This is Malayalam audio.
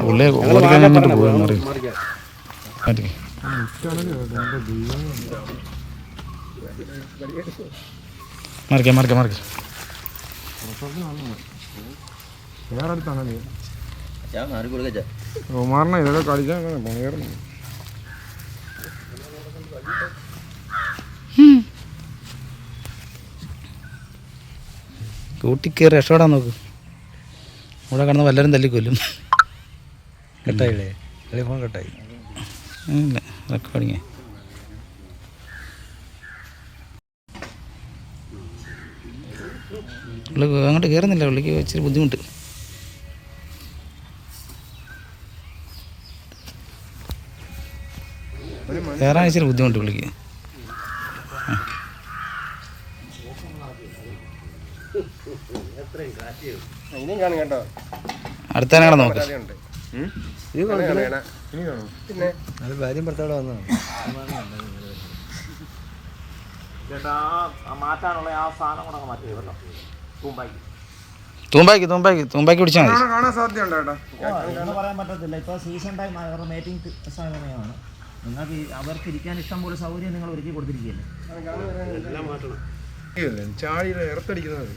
പുള്ളി ഓടിക്കാൻ അങ്ങോട്ട് പോയെന്ന് അറിയും. മറിക്കാം മറിക്കാം മറിക്കാം. കുമാറിനെ ഇതൊക്കെ കളിക്കാൻ ഭയങ്കര കൂട്ടിക്കേറി രക്ഷപ്പെടാൻ നോക്ക്. ഇവിടെ കിടന്ന് വല്ലവരും തല്ലിക്കൊല്ലും. കട്ടായില്ലേ? ടെലിഫോൺ കട്ടായി. ഇല്ല, റെക്കോർഡിങ്. പുള്ളി അങ്ങോട്ട് കയറുന്നില്ല. പുള്ളിക്ക് ഇച്ചിരി ബുദ്ധിമുട്ട്. കയറാൻ ഇച്ചിരി ബുദ്ധിമുട്ട് പുള്ളിക്ക്. അടുത്തന്നെ കാണാൻ നോക്ക്. ഭാര്യയും ഭർത്താവിടെ വന്നതാണ്. തൂമ്പാക്കി തൂമ്പാക്കി തൂമ്പാക്കി പിടിച്ചാൽ മതി. കാണാൻ സാധ്യതയുണ്ടോ? പറയാൻ പറ്റത്തില്ല. ഇപ്പോൾ സീസൺ ടൈം അവരുടെ മേറ്റിംഗ് സമയമാണ്. നിങ്ങൾക്ക് അവർക്ക് ഇരിക്കാൻ ഇഷ്ടം പോലെ സൗകര്യം നിങ്ങൾ ഒരുക്കി കൊടുത്തിരിക്കുകയല്ലേ. ചാടിയിൽ ഇറത്തടിക്കുന്നത്